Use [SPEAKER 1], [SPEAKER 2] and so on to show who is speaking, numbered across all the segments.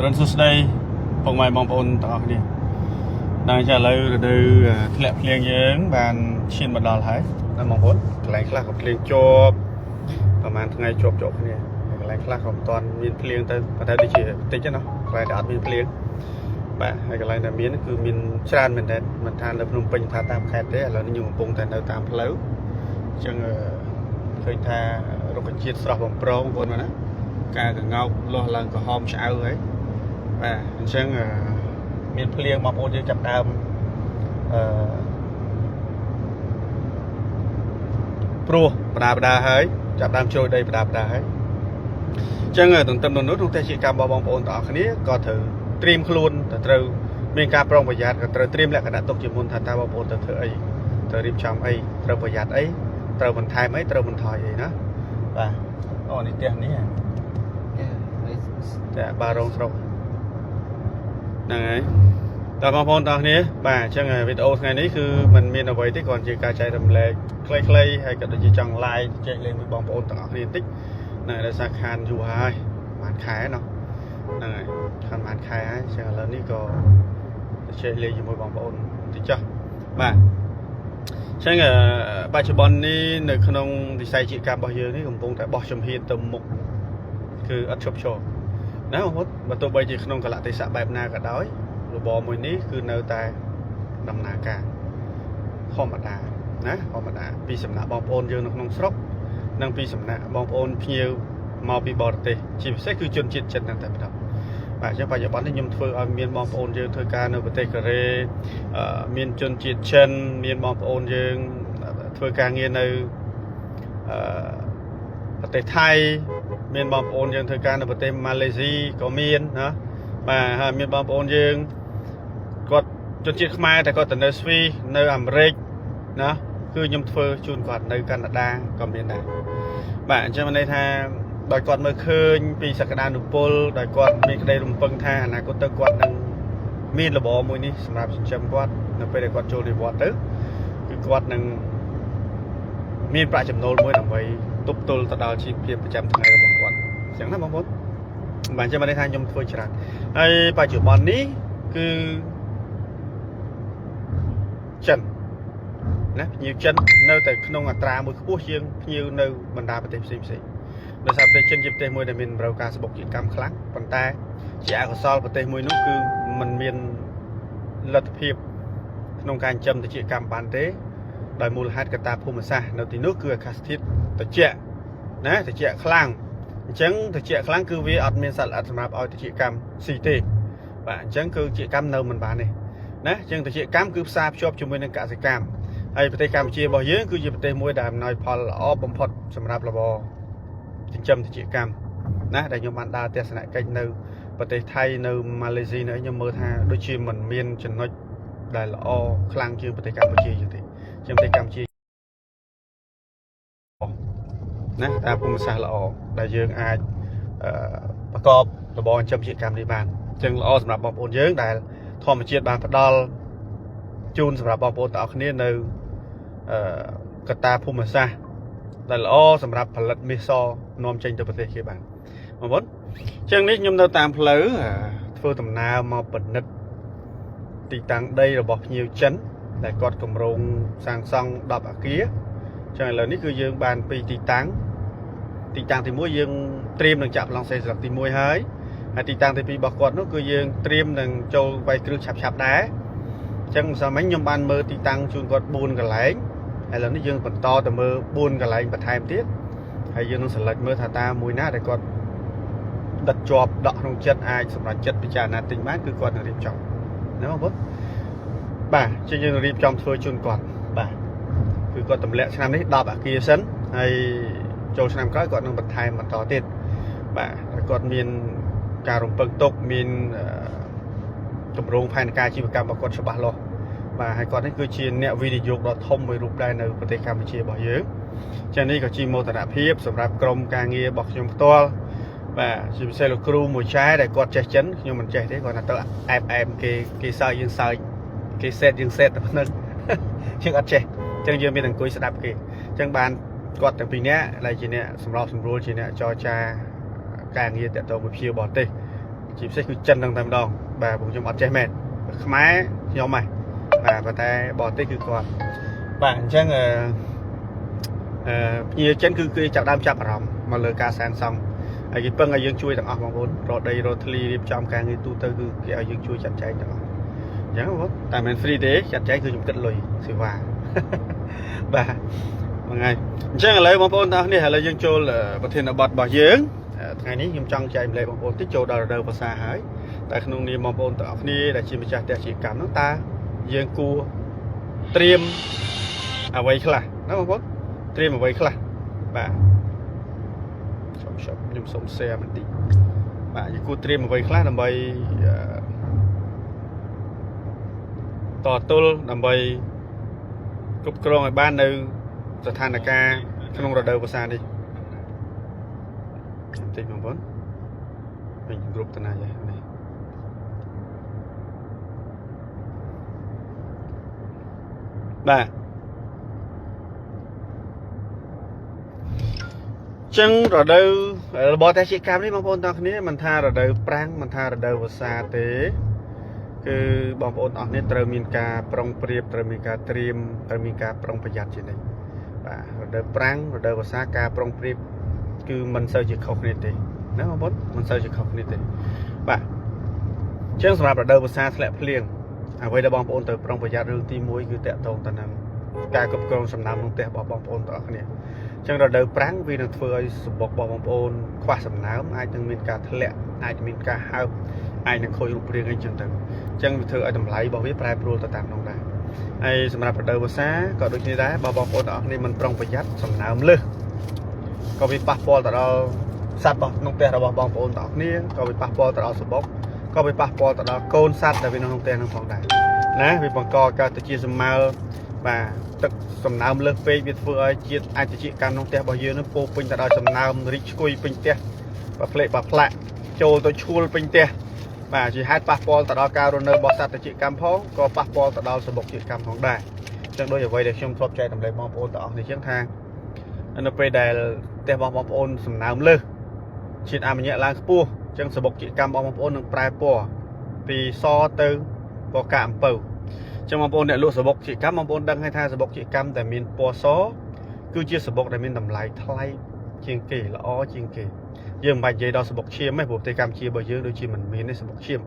[SPEAKER 1] រនសុស្ដីពុកម៉ែបងប្អូនទាំងអស់គ្នាđang trả lời từ lẹ phènយើងបានឈានមកដល់ហើយណាបងប្អូនកន្លែងខ្លះក៏ភ្លៀងជាប់ប្រហែលថ្ងៃជាប់គ្នាកន្លែងខ្លះក៏មិនទាន់មានភ្លៀងទៅប៉ុន្តែដូចជាតិចណាកន្លែងដែលអត់មានភ្លៀងបាទហើយកន្លែងដែលមានគឺមានច្រើនមែនតើមិនថានៅភ្នំពេញថាតាមខេត្តទេឥឡូវនេះខ្ញុំកំពុងតែនៅតាមផ្លូវអញ្ចឹងឃើញថារុក្ខជាតិស្រស់បំព្រងបងប្អូនណាការកងោកលាស់ឡើងក្រហមឆ្អៅហើយបាទអញ្ចឹងមានភ្លៀងបងប្អូនយើងចាប់ដើមព្រោះបដាហើយចាប់ដើមចូលដីបដាហើយអញ្ចឹងទន្ទឹមនឹងនោះក្នុងទេសជាកម្មរបស់បងប្អូនទាំងអស់គ្នាក៏ត្រូវត្រៀមខ្លួនត្រូវមានការប្រុងប្រយ័ត្នក៏ត្រូវត្រៀមលក្ខណៈទុកជាមុនថាតើបងប្អូនទៅធ្វើអីត្រូវរៀបចំអីត្រូវប្រយ័ត្នអីត្រូវបន្ថែមអីត្រូវបន្ថយអីណាបាទអូនេះផ្ទះនេះតែបារងស្រុកហ្នឹងហើយតើបងប្អូនទាំងគ្នាបាទអញ្ចឹងវីដេអូថ្ងៃនេះគឺมันមានអ្វីទេគ្រាន់ជាការចែករំលែកខ្លីៗហើយក៏ដូចជាចង់ live ចែកលេងvớiបងប្អូនទាំងអស់គ្នាបន្តិចហ្នឹងហើយដោយសារខានយូរហើយប្រហែលខែណោះហ្នឹងហើយខានប្រហែលខែហើយអញ្ចឹងឥឡូវនេះក៏ចែកលេងជាមួយបងប្អូនបន្តិចចុះបាទអញ្ចឹងបច្ចុប្បន្ននេះនៅក្នុងវិស័យជាកម្មរបស់យើងនេះកំពុងតែបោះជំហានទៅមុខគឺអត់ឈប់ឈរណាបងប្អូនបើទោះបីជាក្នុងកលៈទេសៈបែបណាក៏ដោយរបបមួយនេះគឺនៅតែដំណើរការធម្មតាណាធម្មតាពីសំណាក់បងប្អូនយើងនៅក្នុងស្រុកនិងពីសំណាក់បងប្អូនភ្ញៀវមកពីបរទេសជាពិសេសគឺជនជាតិចិនហ្នឹងតែម្ដងបាទអញ្ចឹងបច្ចុប្បន្ននេះខ្ញុំធ្វើឲ្យមានបងប្អូនយើងធ្វើការនៅប្រទេសកូរ៉េមានជនជាតិចិនមានបងប្អូនយើងធ្វើការងារនៅប្រទេសថៃមានបងប្អូនយើងធ្វើការនៅប្រទេសម៉ាឡេស៊ីក៏មានណាបាទហើយមានបងប្អូនយើងគាត់ជនជាតិខ្មែរតែគាត់ទៅនៅស្វីសនៅអាមេរិកណាគឺខ្ញុំធ្វើជូនគាត់នៅកាណាដាក៏មានដែរបាទអញ្ចឹងមានន័យថាដោយគាត់មើលឃើញពីសក្តានុពលដោយគាត់មានក្តីរំពឹងថាអនាគតទៅគាត់នឹងមានរបរមួយនេះសម្រាប់ចិញ្ចឹមគាត់នៅពេលដែលគាត់ចូលនិវត្តន៍ទៅគឺគាត់នឹងមានប្រាក់ចំណូលមួយដើម្បីទប់ទល់ទៅដល់ជីវភាពប្រចាំថ្ងៃរបស់គាត់អញ្ចឹងណាបងប្អូនបាទអញ្ចឹងមានន័យថាខ្ញុំធ្វើច្រើនហើយបច្ចុប្បន្ននេះគឺចិនណាភ្ញៀវចិននៅតែក្នុងអត្រាមួយខ្ពស់ជាងភ្ញៀវនៅបណ្ដាប្រទេសផ្សេងដោយសារប្រទេសចិនជាប្រទេសមួយដែលមានតម្រូវការសបុកជាកម្មខ្លាំងប៉ុន្តែជាអកុសលប្រទេសមួយនោះគឺมันមានលទ្ធភាពក្នុងការចិញ្ចឹមទៅជាកម្មបានទេដោយមូលហេតុកត្តាភូមិសាស្ត្រនៅទីនោះគឺអាកាសធាតុត្រជាក់ណាត្រជាក់ខ្លាំងអញ្ចឹងត្រជាក់ខ្លាំងគឺវាអត់មានសត្វល្អិតសម្រាប់ឲ្យត្រជាក់កម្មស៊ីទេបាទអញ្ចឹងគឺជាកម្មនៅមិនបានទេណាអញ្ចឹងត្រជាក់កម្មគឺផ្សារភ្ជាប់ជាមួយនឹងកសិកម្មហើយប្រទេសកម្ពុជារបស់យើងគឺជាប្រទេសមួយដែលអំណោយផលល្អបំផុតសម្រាប់របរចិញ្ចឹមត្រជាក់កម្មណាដែលខ្ញុំបានដើរទស្សនកិច្ចនៅប្រទេសថៃនៅម៉ាឡេស៊ីនៅខ្ញុំមើលថាដូចជាមិនមានចំណុចដែលល្អខ្លាំងជាងប្រទេសកម្ពុជាទេជាងប្រទេសកម្ពុជាណាតែភូមិសាស្ត្រល្អដែលយើងអាចប្រកបរបរចិញ្ចឹមជាកម្មនេះបានអញ្ចឹងល្អសម្រាប់បងប្អូនយើងដែលធម្មជាតិបានផ្ដល់ជូនសម្រាប់បងប្អូនទាំងអស់គ្នានៅកត្តាភូមិសាស្ត្រដែលល្អសម្រាប់ផលិតមាសសនាំចេញទៅប្រទេសគេបានបងប្អូនអញ្ចឹងនេះខ្ញុំនៅតាមផ្លូវធ្វើដំណើរមកពិនិត្យទីតាំងដីរបស់ភ្ញៀវចិនដែលគាត់គម្រោងសាងសង់10អគារអញ្ចឹងឥឡូវនេះគឺយើងបានពីទីតាំងទី1យើងត្រៀមនឹងចាក់ប្លង់សេស្លឹកទី1ហើយទីតាំងទី2របស់គាត់នោះគឺយើងត្រៀមនឹងចូលវាយគ្រឹះឆាប់ដែរអញ្ចឹងម្សិលមិញខ្ញុំបានមើលទីតាំងជូនគាត់4កន្លែងឥឡូវនេះយើងបន្តទៅមើល4កន្លែងបន្ថែមទៀតហើយយើងនឹងសិលេចមើលថាតើមួយណាដែលគាត់ដិតជាប់ដកក្នុងចិត្តអាចសម្រាប់ចិត្តពិចារណាទិញបានគឺគាត់នឹងរៀបចំណាបងប្អូនបាទជាយើងរៀបចំធ្វើជូនគាត់បាទគឺគាត់ទម្លាក់ឆ្នាំនេះ10អគារសិនហើយចូលឆ្នាំក្រោយគាត់នឹងបន្ថែមបន្តទៀតបាទគាត់មានការរំពឹងទុកមានគម្រោងផែនការជីវកម្មរបស់គាត់ច្បាស់លាស់បាទហើយគាត់នេះគឺជាអ្នកវិនិយោគដ៏ធំមួយរូបដែរនៅប្រទេសកម្ពុជារបស់យើងចឹងនេះក៏ជាមោទនភាពសម្រាប់ក្រុមការងាររបស់ខ្ញុំផ្ទាល់បាទជាពិសេសលោកគ្រូមួយចែដែលគាត់ចេះចិនខ្ញុំមិនចេះទេគាត់ទៅអែបគេសើចយើងសើចគេសេតយើងសេតតែហ្នឹងយើងអត់ចេះចឹងយើងមានតែអង្គុយស្ដាប់គេចឹងបានគាត់ទាំងពីរនាក់ដែលជាអ្នកសម្របសម្រួលជាអ្នកចរចាការងារតាក់ទងវិភាគបរទេស chỉ sẽ cứ chân đang tầm đòn bà cũng trong ọt trái mệt máy nhau mày và tay bỏ tê cứ còn bạn chắc nhiều chân cứ chặt đam chặt rộng mà lời ca sang xong cái bưng ở dương chui thằng ọc bằng vốn rồi đây rồi thì trong càng người tu tư cứ cái ở dương chui chặt cháy thằng chẳng không tại mình free đế chặt cháy cứ dùng cất lùi sự hòa và ngày chắc là lấy bằng vốn đó này là dương chui là một thiên là bọt bỏ dưỡng ngàyนี้ខ្ញុំចង់ចែកលេខបងប្អូនតិចចូលដល់រដូវវស្សាហើយតែក្នុងនាមបងប្អូនទាំងអស់គ្នាដែលជាម្ចាស់ផ្ទះជាកម្មនោះតើយើងគួរត្រៀមអ្វីខ្លះណាបងប្អូនត្រៀមអ្វីខ្លះបាទខ្ញុំសូម share បន្តិចបាទយើងគួរត្រៀមអ្វីខ្លះដើម្បីតទល់ដើម្បីគ្រប់គ្រងឲ្យបាននៅស្ថានភាពក្នុងរដូវវស្សានេះតិចបងប្អូនវិញគ្រប់តាណានេះបាទចឹងរដូវរបស់តែជាកម្មនេះបងប្អូនទាំងគ្នាមិនថារដូវប្រាំងមិនថារដូវវស្សាទេគឺបងប្អូនអស់នេះត្រូវមានការប្រុងប្រៀបត្រូវមានការត្រៀមត្រូវមានការប្រុងប្រយ័ត្នជានិច្ចបាទរដូវប្រាំងរដូវវស្សាការប្រុងប្រៀបគឺមិនសូវជាខុសគ្នាទេណាបងប្អូនមិនសូវជាខុសគ្នាទេបាទចឹងសម្រាប់រដូវវស្សាធ្លាក់ភ្លៀងអ្វីដែលបងប្អូនត្រូវប្រុងប្រយ័ត្នរឿងទី1គឺតកតងទៅនឹងការគ្រប់គ្រងសំណើមក្នុងផ្ទះរបស់បងប្អូនទាំងអស់គ្នាចឹងរដូវប្រាំងវានឹងធ្វើឲ្យសម្បុករបស់បងប្អូនខ្វះសំណើមអាចនឹងមានការធ្លាក់អាចមានការហើបអាចនឹងខូចរូបរាងអីចឹងទៅចឹងវាធ្វើឲ្យតម្លៃរបស់វាប្រែប្រួលទៅតាមនោះដែរហើយសម្រាប់រដូវវស្សាក៏ដូចគ្នាដែរបងប្អូនទាំងអស់គ្នាមិនប្រុងប្រយ័ត្នសំណើមលើសក៏វាប៉ះពាល់ទៅដល់សត្វរបស់ក្នុងផ្ទះរបស់បងប្អូនទាំងអស់គ្នាក៏វាប៉ះពាល់ទៅដល់សម្បុកក៏វាប៉ះពាល់ទៅដល់កូនសត្វដែលវានៅក្នុងផ្ទះនឹងផងដែរណាវាបង្កកើតទៅជាសម្មើបាទទឹកសំណើមលើសពេកវាធ្វើឲ្យជាតិអាចជាកម្មក្នុងផ្ទះរបស់យើងនឹងពោពេញទៅដល់សំណើមរីកឈ្គុយពេញផ្ទះបើផ្លេកបើផ្លាក់ចូលទៅឈួលពេញផ្ទះបាទជាហេតុប៉ះពាល់ទៅដល់ការរស់នៅរបស់សត្វជាកម្មផងក៏ប៉ះពាល់ទៅដល់សម្បុកជាកម្មផងដែរអញ្ចឹងដូចអ្វីដែលខ្ញុំធ្លាប់ចែករំលែកបងប្អូនទាំងអស់នេះអញ្ចឹងថានៅពេលដែលផ្ទះរបស់បងប្អូនសំណើមលើសជាតិអាម៉ូញ៉ាឡើងខ្ពស់អញ្ចឹងសម្បុកជាកម្មរបស់បងប្អូននឹងប្រែពណ៌ពីសទៅពណ៌កាអំពៅចឹងបងប្អូនអ្នកលក់សម្បុកជាកម្មបងប្អូនដឹងហើយថាសម្បុកជាកម្មតែមានពណ៌សគឺជាសម្បុកដែលមានតម្លៃថ្លៃជាងគេល្អជាងគេយើងមិនបាច់និយាយដល់សម្បុកឈាមទេព្រោះប្រទេសកម្ពុជារបស់យើងដូចជាមិនមានទេសម្បុកឈាម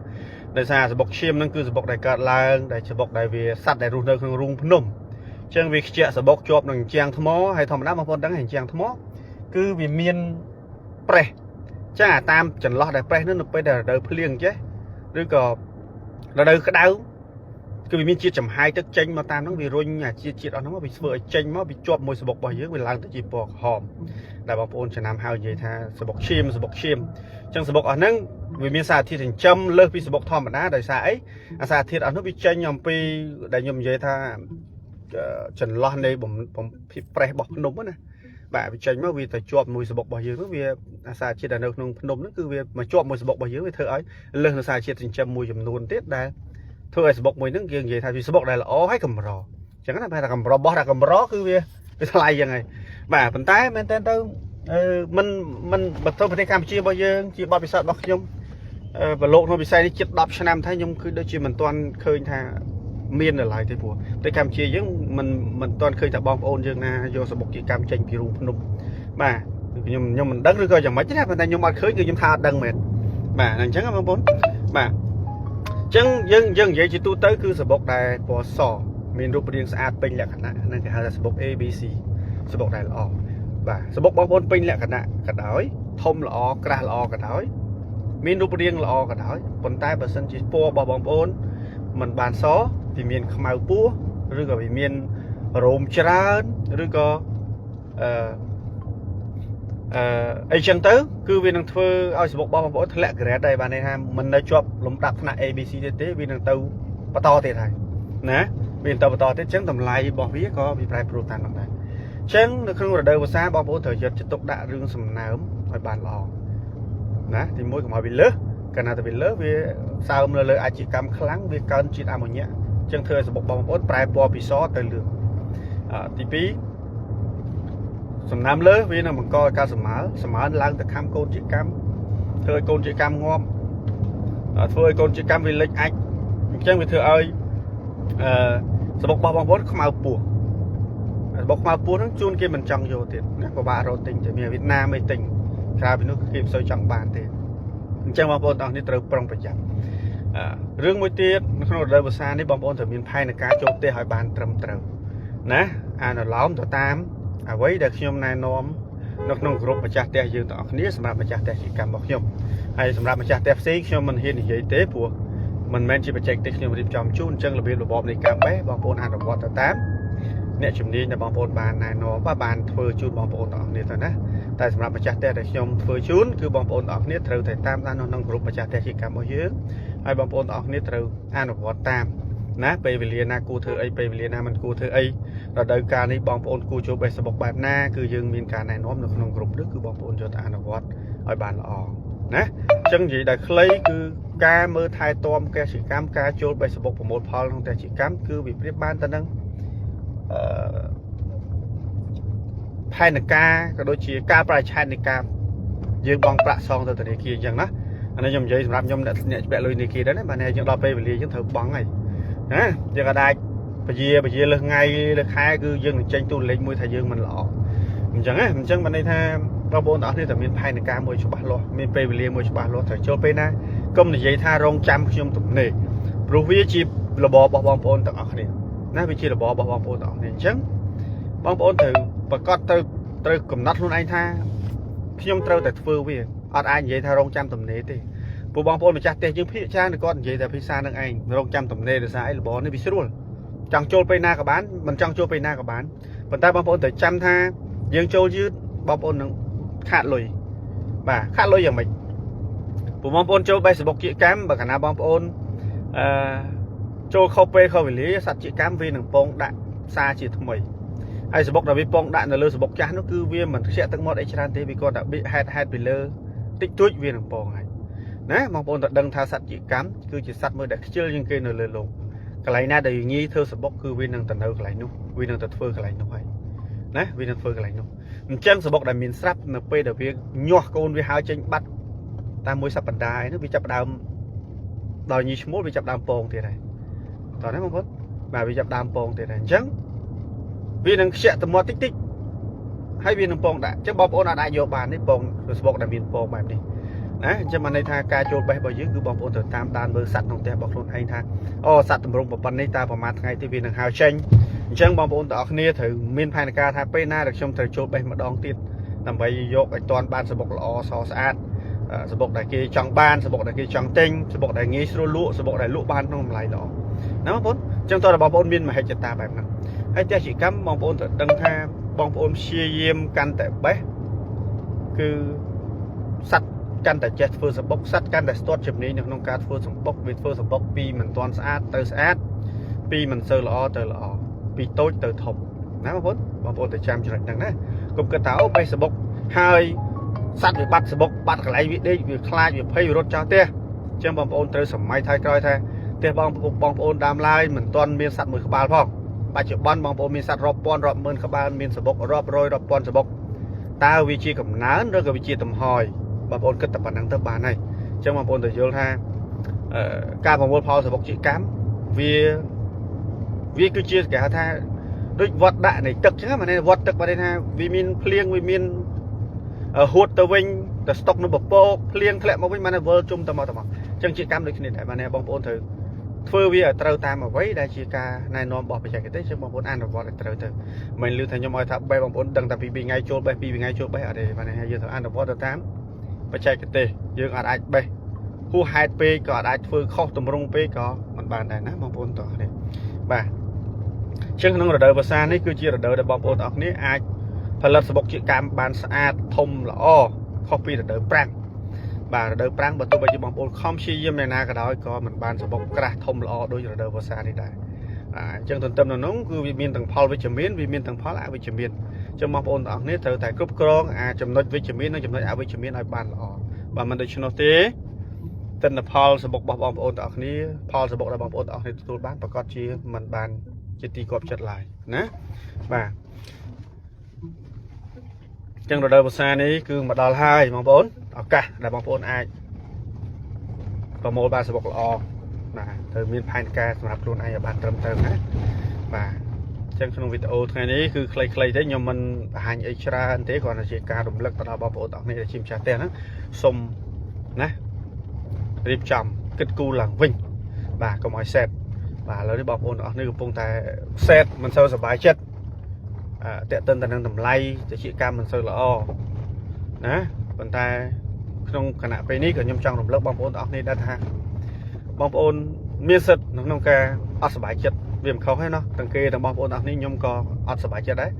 [SPEAKER 1] ដោយសារសម្បុកឈាមហ្នឹងគឺសម្បុកដែលកើតឡើងដែលសម្បុកដែលវាសត្វដែលរស់នៅក្នុងរូងភ្នំចឹងវាខ្ជាក់សម្បុកជាប់នឹងជាងថ្មហើយធម្មតាបងប្អូនដឹងហើយជាងថ្មគឺវាមានប្រេះចាតាមចន្លោះដែលប្រេះនោះនៅពេលដែលរដូវភ្លៀងចេះឬក៏រដូវក្តៅគឺវាមានជាតិចំហាយទឹកចេញមកតាមហ្នឹងវារុញអាជាតិអស់ហ្នឹងវាធ្វើឲ្យចេញមកវាជាប់មួយសម្បុករបស់យើងវាឡើងទៅជាពណ៌ក្រហមដែលបងប្អូនចំណាំហើយនិយាយថាសម្បុកឈាមអញ្ចឹងសម្បុកអស់ហ្នឹងវាមានសារធាតុចិញ្ចឹមលើសពីសម្បុកធម្មតាដោយសារអីអាសារធាតុអស់ហ្នឹងវាចេញអំពីដែលខ្ញុំនិយាយថាចន្លោះនៃភាពប្រេះរបស់ភ្នំណាបាទវាចេញមកវាទៅជាប់មួយសម្បុករបស់យើងហ្នឹងវាអាសារជាតិដែលនៅក្នុងភ្នំហ្នឹងគឺវាមកជាប់មួយសម្បុករបស់យើងវាធ្វើឲ្យលើសនៅសារជាតិចិញ្ចឹមមួយចំនួនទៀតដែលធ្វើឲ្យសម្បុកមួយហ្នឹងយើងនិយាយថាវាសម្បុកដែលល្អហើយកម្រអញ្ចឹងណាបែរថាកម្ររបស់តែកម្រគឺវាថ្លៃយ៉ាងហ្នឹងបាទប៉ុន្តែមែនតើទៅមិនបើទៅប្រទេសកម្ពុជារបស់យើងជាបទពិសោធន៍របស់ខ្ញុំប្រឡូកក្នុងវិស័យនេះជិត10ឆ្នាំថាខ្ញុំគឺដូចជាមិនទាន់ឃើញថាមាននៅឡើយទេព្រោះប្រទេសកម្ពុជាយើងមិនទាន់ឃើញថាបងប្អូនយើងណាយកសម្បុកជាកម្មចេញពីរូងភ្នំបាទខ្ញុំមិនដឹងឬក៏យ៉ាងម៉េចទេប៉ុន្តែខ្ញុំអត់ឃើញគឺខ្ញុំថាអត់ដឹងមែនបាទអញ្ចឹងបងប្អូនបាទចឹងយើងនិយាយជាទូទៅគឺសម្បុកដែលពណ៌សមានរូបរាងស្អាតពេញលក្ខណៈហ្នឹងគេហៅថាសម្បុក ABC សម្បុកដែលល្អបាទសម្បុកបងប្អូនពេញលក្ខណៈក៏ដោយធំល្អក្រាស់ល្អក៏ដោយមានរូបរាងល្អក៏ដោយប៉ុន្តែបើសិនជាពណ៌របស់បងប្អូនមិនបានសវាមានខ្មៅពោះឬក៏វាមានរោមច្រើនឬក៏អីចឹងទៅគឺវានឹងធ្វើឲ្យសម្បុករបស់បងប្អូនធ្លាក់ grade ដែរបាទន័យថាមិននៅជាប់លំដាប់ថ្នាក់ ABC ទេវានឹងទៅបន្តទៀតហើយណាវាទៅបន្តទៀតចឹងតម្លៃរបស់វាក៏វាប្រែប្រួលតាមនោះដែរចឹងនៅក្នុងរដូវវស្សាបងប្អូនត្រូវយកចិត្តទុកដាក់រឿងសំណើមឲ្យបានល្អណាទី1កុំឲ្យវាលើសកាលណាទៅវាលើសវាសើមលើអាជីវកម្មខ្លាំងវាកើនជាតិអាម៉ូញ៉ាចឹងធ្វើឲ្យសម្បុកបងប្អូនប្រែពណ៌ពីសទៅលឿងទី2សំណាមលើវានឹងបង្កឲ្យការសម្មើឡើងទៅខំកូនជាកម្មធ្វើឲ្យកូនជាកម្មងាប់ ធ្វើឲ្យកូនជាកម្មវាលេចអាចអញ្ចឹងវាធ្វើឲ្យសបុករបស់បងប្អូនខ្មៅពោះសបុកខ្មៅពោះហ្នឹងជួនគេមិនចង់យកទៀតណាពិបាករកទិញតែមានវៀតណាមឯងទិញក្រៅពីនោះគេមិនសូវចង់បានទេអញ្ចឹងបងប្អូនទាំងនេះត្រូវប្រុងប្រយ័ត្នរឿងមួយទៀតនៅក្នុងរដូវវស្សានេះបងប្អូនត្រូវមានផែនការចូលផ្ទះឲ្យបានត្រឹមត្រូវណាអានឡោមទៅតាមអ្វីដែលខ្ញុំណែនាំនៅក្នុងក្រុមម្ចាស់ផ្ទះយើងទាំងអស់គ្នាសម្រាប់ម្ចាស់ផ្ទះជាកម្មរបស់ខ្ញុំហើយសម្រាប់ម្ចាស់ផ្ទះផ្សេងខ្ញុំមិនហ៊ាននិយាយទេព្រោះមិនមែនជាបច្ចេកទេសខ្ញុំរៀបចំជូនអញ្ចឹងរបៀបរបបនៃការបេះបងប្អូនអនុវត្តទៅតាមអ្នកជំនាញដែលបងប្អូនបានណែនាំបានធ្វើជូនបងប្អូនទាំងអស់គ្នាទៅណាតែសម្រាប់ម្ចាស់ផ្ទះដែលខ្ញុំធ្វើជូនគឺបងប្អូនទាំងអស់គ្នាត្រូវតែតាមដាននៅក្នុងក្រុមម្ចាស់ផ្ទះជាកម្មរបស់យើងហើយបងប្អូនទាំងអស់គ្នាត្រូវអនុវត្តតាមណាពេលវេលាណាគួរធ្វើអីពេលវេលាណាមិនគួរធ្វើអីរដូវកាលនេះបងប្អូនគួរចូលបេះសបុកបែបណាគឺយើងមានការណែនាំនៅក្នុងក្រុមនេះគឺបងប្អូនយកទៅអនុវត្តឲ្យបានល្អណាអញ្ចឹងនិយាយដល់ខ្លីគឺការមើលថែទាំកសិកម្មការចូលបេះសបុកប្រមូលផលក្នុងកសិកម្មគឺវាប្រៀបបានទៅនឹងផែនការក៏ដូចជាការប្រតិឆេទនៃការយើងបង់ប្រាក់សងទៅធនាគារអញ្ចឹងណាអានេះខ្ញុំនិយាយសម្រាប់ខ្ញុំអ្នកច្បាក់លុយធនាគារដែរណាបាទយើងដល់ពេលវេលាយើងត្រូវបង់ហើយណាយើងអាចពជាលើថ្ងៃលើខែគឺយើងនឹងចេញទូលេខមួយថាយើងមិនល្អអញ្ចឹងណាអញ្ចឹងបានន័យថាបងប្អូនទាំងអស់គ្នាតែមានផែនការមួយច្បាស់លាស់មានពេលវេលាមួយច្បាស់លាស់ត្រូវចូលពេលណាកុំនិយាយថារងចាំខ្ញុំទំនេរព្រោះវាជារបបរបស់បងប្អូនទាំងអស់គ្នាណាវាជារបបរបស់បងប្អូនទាំងអស់គ្នាអញ្ចឹងបងប្អូនត្រូវប្រកាសត្រូវកំណត់ខ្លួនឯងថាខ្ញុំត្រូវតែធ្វើវាអត់អាចនិយាយថារងចាំទំនេរទេព្រោះបងប្អូនម្ចាស់ផ្ទះយើងភាគច្រើនគាត់និយាយតែភាសានឹងឯងរងចាំទំនេរដោយសារអីរបបនេះវាស្រួលចង់ចូលពេលណាក៏បានមិនចង់ចូលពេលណាក៏បានប៉ុន្តែបងប្អូនត្រូវចាំថាយើងចូលយឺតបងប្អូននឹងខាតលុយបាទខាតលុយយ៉ាងម៉េចព្រោះបងប្អូនចូលបេះសបុកជាកម្មបើកាលណាបងប្អូនចូលខុសពេលខុសវេលាសត្វជាកម្មវានឹងពងដាក់សារជាថ្មីហើយសបុកដែលវាពងដាក់នៅលើសបុកចាស់នោះគឺវាមិនធ្លាក់ទឹកមាត់អីច្រើនទេវាគាត់តែហេតុពីលើតិចតួចវានឹងពងហើយណាបងប្អូនត្រូវដឹងថាសត្វជាកម្មគឺជាសត្វមួយដែលខ្ជិលជាងគេនៅលើโลกកន្លែងណាដែលងាយធ្វើសបុកគឺវានឹងទៅនៅកន្លែងនោះវានឹងទៅធ្វើកន្លែងនោះហើយណាវានឹងធ្វើកន្លែងនោះអញ្ចឹងសបុកដែលមានស្រាប់នៅពេលដែលវាញាស់កូនវាហើរចេញបាត់តាមមួយសប្តាហ៍ឯនោះវាចាប់ដើមដល់ញីឈ្មោះវាចាប់ដើមពងទៀតហើយតោះណាបងប្អូនបាទវាចាប់ដើមពងទៀតហើយអញ្ចឹងវានឹងខ្ជាក់ទៅមាត់តិចហើយវានឹងពងដាក់អញ្ចឹងបងប្អូនអាចយកបានទេពងសបុកដែលមានពងបែបនេះណាអញ្ចឹងបានន័យថាការចូលបេះរបស់យើងគឺបងប្អូនត្រូវតាមដានមើលសัตว์ក្នុងផ្ទះរបស់ខ្លួនឯងថាអូសัตว์តម្រង់ប៉ុណ្ណេះតើប្រហែលថ្ងៃទៀតវានឹងហើរចេញអញ្ចឹងបងប្អូនទាំងអស់គ្នាត្រូវមានផែនការថាពេលណាដែលខ្ញុំត្រូវចូលបេះម្ដងទៀតដើម្បីយកឲ្យតាន់បានសបុកល្អសស្អាតសបុកដែលគេចង់បានសបុកដែលគេចង់ទិញសបុកដែលងាយស្រួលលក់សបុកដែលលក់បានក្នុងតម្លៃល្អណាបងប្អូនអញ្ចឹងតើបងប្អូនមានមហិច្ឆតាបែបហ្នឹងហើយផ្ទះជាកម្មបងប្អូនត្រូវដឹងថាបងប្អូនព្យាយាមកាន់តែបេះគឺសัตว์កាន់តែចេះធ្វើសបុកសัตว์កាន់តែស្ទាត់ជំនាញនៅក្នុងការធ្វើសបុកវាធ្វើសបុកពីមិនទាន់ស្អាតទៅស្អាតពីមិនសូវល្អទៅល្អពីតូចទៅធំណាបងប្អូនទៅចាំចំណុចហ្នឹងណាកុំគិតថាអូបេះសបុកហើយសัตว์វាបាត់សបុកបាត់កន្លែងវាដេកវាខ្លាចវាភ័យវារត់ចោលផ្ទះអញ្ចឹងបងប្អូនត្រូវសម័យថយក្រោយថាផ្ទះបងប្អូនដើមឡើយមិនទាន់មានសัตว์មួយក្បាលផងបច្ចុប្បន្នបងប្អូនមានសัตว์រាប់ពាន់រាប់ម៉ឺនក្បាលមានសបុករាប់រយរាប់ពាន់សបុកតើវាជាកំណើនឬក៏វាជាតំហយបងប្អូនគិតតែប៉ុណ្ណឹងទៅបានហើយអញ្ចឹងបងប្អូនទៅយល់ថាការប្រមូលផលសបុកជាកម្មវាគឺជាគេហៅថាដូចវត្តដាក់នៃទឹកអញ្ចឹងមិនមែនវត្តទឹកបើថាវាមានភ្លៀងវាមានហួតទៅវិញទៅស្តុកនៅពពកភ្លៀងធ្លាក់មកវិញមិនវិលជុំទៅមកអញ្ចឹងជាកម្មដូចគ្នាដែរបាទបងប្អូនត្រូវធ្វើវាឲ្យត្រូវតាមអ្វីដែលជាការណែនាំរបស់បច្ចេកទេសចឹងបងប្អូនអនុវត្តឲ្យត្រូវទៅមិនលឺថាខ្ញុំឲ្យថាបេះបងប្អូនដឹងតែពី2ថ្ងៃចូលបេះ2ថ្ងៃចូលបេះអត់ទេបាទយើងត្រូវអនុវត្តទៅតាមបច្ចេកទេសយើងអាចបេះហួសហេតុពេកក៏អាចធ្វើខុសតម្រង់ពេកក៏មិនបានដែរណាបងប្អូនទាំងនេះបាទចឹងក្នុងរដូវវស្សានេះគឺជារដូវដែលបងប្អូនទាំងគ្នាអាចផលិតសបុកជាកម្មបានស្អាតធំល្អខុសពីរដូវប្រាំងបាទរដូវប្រាំងបើទោះបីជាបងប្អូនខំព្យាយាមយ៉ាងណាក៏ដោយក៏មិនបានសបុកក្រាស់ធំល្អដូចរដូវវស្សានេះដែរអញ្ចឹងទន្ទឹមនឹងនោះគឺវាមានទាំងផលវិជ្ជមានវាមានទាំងផលអវិជ្ជមានចឹងបងប្អូនទាំងអស់គ្នាត្រូវតែគ្រប់គ្រងចំណុចវិជ្ជមាននិងចំណុចអវិជ្ជមានឲ្យបានល្អបើមិនដូច្នោះទេទិន្នផលសបុករបស់បងប្អូនទាំងអស់គ្នាផលសបុកដែលបងប្អូនទាំងអស់គ្នាទទួលបានប្រកាសជាមិនបានជាទីគាប់ចិត្តឡើយណាបាទចឹងរដូវវស្សានេះគឺមកដល់ហើយបងប្អូនឱកាសដែលបងប្អូនអាច ប្រមូលបានសបុកល្អបាទត្រូវមានផែនការសម្រាប់ខ្លួនឯងឲ្យបានត្រឹមត្រូវណាបាទអញ្ចឹងក្នុងវីដេអូថ្ងៃនេះគឺខ្លីៗទេខ្ញុំមិនបង្ហាញអីច្រើនទេគ្រាន់តែជាការរំលឹកទៅដល់បងប្អូនទាំងអស់គ្នាដែលជាម្ចាស់ផ្ទះហ្នឹងសូមណារៀបចំគិតគូរឡើងវិញបាទកុំឲ្យសេតបាទឥឡូវនេះបងប្អូនទាំងអស់គ្នាកំពុងតែសេតមិនសូវសប្បាយចិត្តតេតិនទៅនឹងតម្លៃទៅជាកម្មមិនសូវល្អណាប៉ុន្តែក្នុងគណៈពេលនេះក៏ខ្ញុំចង់រំលឹកបងប្អូនទាំងអស់គ្នាដែរថាបងប្អូនមានសិទ្ធិក្នុងការអត់សប្បាយចិត្តវាមិនខុសទេណាទាំងគេទាំងបងប្អូនទាំងអស់គ្នាខ្ញុំក៏អត់សប្បាយចិត្តដែរ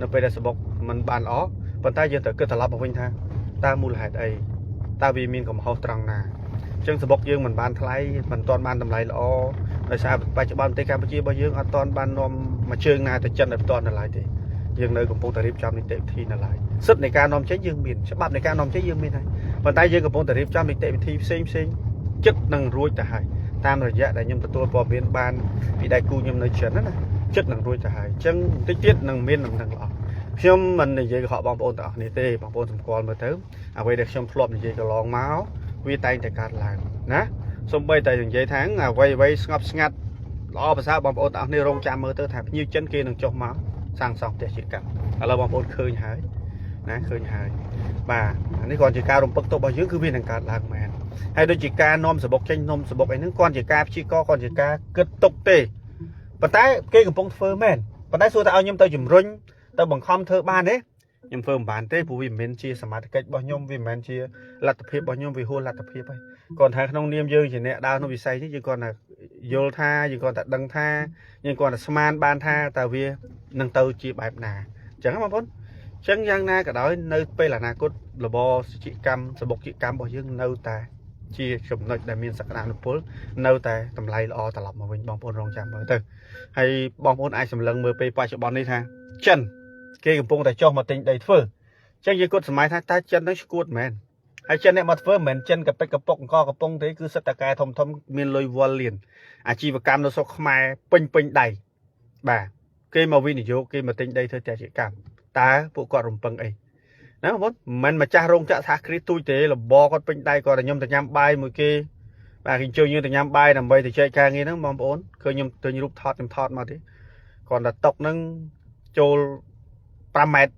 [SPEAKER 1] នៅពេលដែលសបុកមិនបានល្អប៉ុន្តែយើងត្រូវគិតត្រឡប់មកវិញថាតើមូលហេតុអីតើវាមានកំហុសត្រង់ណាអញ្ចឹងសបុកយើងមិនបានថ្លៃមិនទាន់បានតម្លៃល្អដោយសារបច្ចុប្បន្នប្រទេសកម្ពុជារបស់យើងអត់ទាន់បាននាំមួយជើងណាទៅចិនឲ្យផ្ទាល់នៅឡើយទេយើងនៅកំពុងតែរៀបចំនីតិវិធីនៅឡើយសិទ្ធិនៃការនាំចេញយើងមានច្បាប់នៃការនាំចេញយើងមានហើយប៉ុន្តែយើងកំពុងតែរៀបចំនីតិវិធីផ្សេងចិត្តនឹងរួចទៅហើយតាមរយៈដែលខ្ញុំទទួលព័ត៌មានបានពីដៃគូខ្ញុំនៅចិនណាចិត្តនឹងរួចទៅហើយអញ្ចឹងបន្តិចទៀតនឹងមានដំណឹងល្អខ្ញុំមិននិយាយកុហកបងប្អូនទាំងអស់គ្នាទេបងប្អូនសម្គាល់មើលទៅអ្វីដែលខ្ញុំធ្លាប់និយាយកន្លងមកវាតែងតែកើតឡើងណាសូម្បីតែនិយាយថាអ្វីស្ងប់ស្ងាត់ល្អប្រសើរបងប្អូនទាំងអស់គ្នារងចាំមើលទៅថាភ្ញៀវចិនគេនឹងចុះមកសាងសង់ផ្ទះជាកម្មឥឡូវបងប្អូនឃើញហើយណាឃើញហើយបាទអានេះគ្រាន់ជាការរំពឹងទុករបស់យើងគឺវានឹងកើតឡើងមែនហើយដូចជាការនាំសបុកចេញនំសបុកអីហ្នឹងគ្រាន់ជាការព្យាករគ្រាន់ជាការគិតទុកទេប៉ុន្តែគេកំពុងធ្វើមែនប៉ុន្តែសួរថាឲ្យខ្ញុំទៅជំរុញទៅបង្ខំធ្វើបានទេខ្ញុំធ្វើមិនបានទេព្រោះវាមិនមែនជាសមត្ថកិច្ចរបស់ខ្ញុំវាមិនមែនជាលទ្ធភាពរបស់ខ្ញុំវាហួសលទ្ធភាពហើយគាត់ថាក្នុងនាមយើងជាអ្នកដើរក្នុងវិស័យនេះយើងគាត់ថាយល់ថាយើងគាត់ថាដឹងថាយើងគាត់ថាស្មានបានថាតើវានឹងទៅជាបែបណាអញ្ចឹងបងប្អូនអញ្ចឹងយ៉ាងណាក៏ដោយនៅពេលអនាគតរបរសជាកម្មសបុកជាកម្មរបស់យើងនៅតែជាចំណុចដែលមានសក្តានុពលនៅតែតម្លៃល្អត្រឡប់មកវិញបងប្អូនរងចាំមើលទៅហើយបងប្អូនអាចសម្លឹងមើលពេលបច្ចុប្បន្ននេះថាចិនគេកំពុងតែចុះមកទិញដីធ្វើអញ្ចឹងយើងគិតសម័យថាតើចិននឹងឈួតមែនហើយចិនអ្នកមកធ្វើមិនមែនចិនកប៉ិចកប៉ុកអង្គកំប៉ុងទេគឺសិតតកែធំមានលុយវល់លៀនអាជីវកម្មនៅស្រុកខ្មែរពេញដៃបាទគេមកវិនិយោគគេមកទិញដីធ្វើតែជាកម្មតើពួកគាត់រំពឹងអីណាបងប្អូនមិនម្ចាស់រោងចក្រសហគ្រាសទូចទេលបគាត់ពេញដៃគាត់តែខ្ញុំទៅញ៉ាំបាយមួយគេបាទគេជួយយើងទៅញ៉ាំបាយដើម្បីទៅចែកការងារហ្នឹងបងប្អូនឃើញខ្ញុំទិញរូបថតខ្ញុំថតមកទេគាត់តែតុកហ្នឹងចូល5ម៉ែត្រ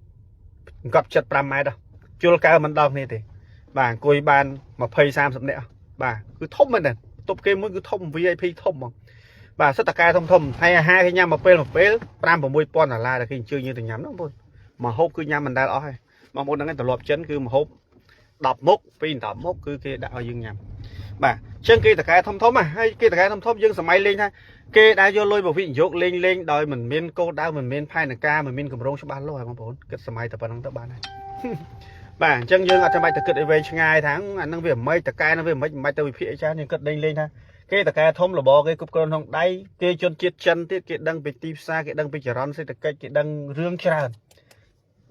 [SPEAKER 1] អង្គប់ចិត្ត5ម៉ែត្រជុលកៅមិនដល់គ្នាទេបាទអង្គុយបាន20 30នាក់បាទគឺធំមែនទេតុបគេមួយគឺធំ VIP ធំហ្មងបាទសិតតកែធំហើយអាហារគេញ៉ាំមួយពេល5-6 ពាន់ដុល្លារដែលគេអញ្ជើញយើងទៅញ៉ាំហ្នឹងបងប្អូនមកហូបគឺញ៉ាំមិនដែលអស់ហើយបងប្អូនហ្នឹងត្រឡប់ចិនគឺមកហូប10មុខពី10មុខគឺគេដាក់ឲ្យយើងញ៉ាំបាទអញ្ចឹងគេតកែធំហើយគេតកែធំយើងសម័យលេងថាគេដែលយកលុយមកវិនិយោគលេងដោយមិនមានគោលដៅមិនមានផែនការមិនមានគម្រោងច្បាស់លាស់ហើយបងប្អូនគិតសម័យតែប៉ុណ្្នឹងទៅបានហើយបាទអញ្ចឹងយើងអត់ចាំបាច់ទៅគិតឲ្យវែងឆ្ងាយថាអាហ្នឹងវាមិនតកែហ្នឹងវាមិនបាច់ទៅវិភាគអីច្រើនយើងគិតលេងថាគេតកែធំរបរគេគ្រប់គ្រងក្នុងដៃគេជនជាតិចិនទៀតគេដឹងពីទីផ្សារគេដឹងពីចរន្តសេដ្ឋកិច្ចគេដឹងរឿងច្រើន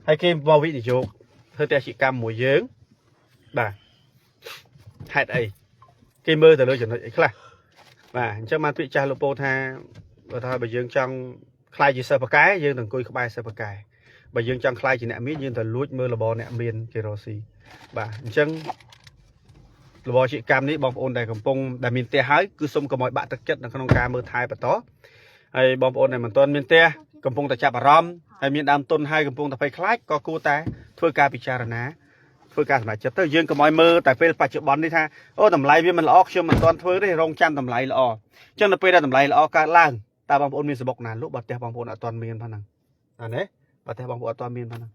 [SPEAKER 1] ហើយគេមកវិនិយោគធ្វើតែជាកម្មមួយយើងបាទហេតុអីគេមើលទៅលើចំណុចអីខ្លះបាទអញ្ចឹងបានពាក្យចាស់លោកពោថាបើយើងចង់ខ្លាយជាសិស្សបកែយើងនឹងអង្គុយក្បែរសិស្សបកែបើយើងចង់ខ្លាយជាអ្នកមានយើងត្រូវលួចមើលរបរអ្នកមានជារស់ស៊ីបាទអញ្ចឹងរបរជាកម្មនេះបងប្អូនដែលកំពុងដែលមានផ្ទះហើយគឺសូមកុំឲ្យបាក់ទឹកចិត្តនៅក្នុងការមើលថែបន្តហើយបងប្អូនដែលមិនទាន់មានផ្ទះកំពុងតែចាប់អារម្មណ៍ហើយមានដើមទុនហើយកំពុងតែភ័យខ្លាចក៏គួរតែធ្វើការពិចារណាធ្វើការសម្រេចចិត្តទៅយើងកុំឲ្យមើលតែពេលបច្ចុប្បន្ននេះថាអូតម្លៃវាមិនល្អខ្ញុំមិនទាន់ធ្វើទេរងចាំតម្លៃល្អអញ្ចឹងនៅពេលដែលតម្លៃល្អកើតឡើងតើបងប្អូនមានសបុកណាលក់បើផ្ទះបងប្អូនអត់ទាន់មានផងហ្នឹងអានេះបើផ្ទះបងប្អូនអត់ទាន់មានផងហ្នឹង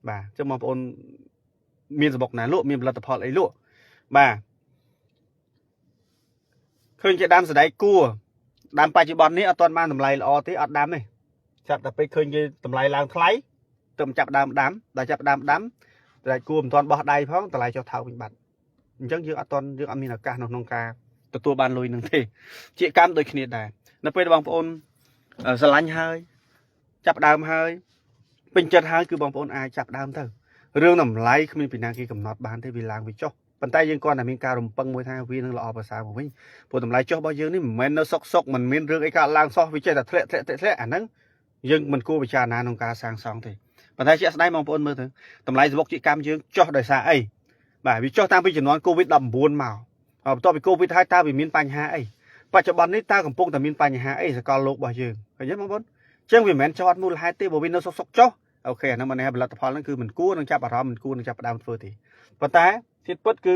[SPEAKER 1] បាទអញ្ចឹងបងប្អូនមានសបុកណាលក់មានផលិតផលអីលក់បាទឃើញគេដាំសណ្តែកគួរដាំបច្ចុប្បន្ននេះអត់ទាន់បានតម្លៃល្អទេអត់ដាំទេចាប់តែពេលឃើញគេតម្លៃឡើងថ្លៃទៅចាប់ដើមដាំដល់ចាប់ដើមដាំតែគួរមិនទាន់បោះដៃផងតម្លៃចុះថោកវិញបាត់អញ្ចឹងយើងអត់មានឱកាសក្នុងការទទួលបានលុយនឹងទេជាកម្មដូចគ្នាដែរនៅពេលបងប្អូនស្រឡាញ់ហើយចាប់ដើមហើយពេញចិត្តហើយគឺបងប្អូនអាចចាប់ដើមទៅរឿងតម្លៃគ្មានពីណាគេកំណត់បានទេវាឡើងវាចុះប៉ុន្តែយើងគ្រាន់តែមានការរំពឹងមួយថាវានឹងល្អប្រសើរមកវិញព្រោះតម្លៃចុះរបស់យើងនេះមិនមែននៅសុកមិនមានរឿងអីកើតឡើងសោះវាចេះតែធ្លាក់អាហ្នឹងយើងមិនគួរពិចារណាក្នុងការសាងសង់ទេប៉ុន្តែជាក់ស្ដែងបងប្អូនមើលទៅតម្លៃសបុកជាកម្មយើងចុះដោយសារអីបាទវាចុះតាំងពីជំនាន់ COVID-19 មក បន្ទាប់ពីកូវីដហើយតើវាមានបញ្ហាអីបច្ចុប្បន្ននេះតើកំពុងតែមានបញ្ហាអីសកលលោករបស់យើងឃើញទេបងប្អូនអញ្ចឹងវាមិនមែនចោតមូលហេតុទេបើវានៅសុកចុះអូខេអាហ្នឹងមិនថាផលិតផលហ្នឹងគឺមិនគួរនឹងចាប់អារម្មណ៍មិនគួរនឹងចាប់ផ្ដើមធ្វើទេប៉ុន្តែទៀតពិតគឺ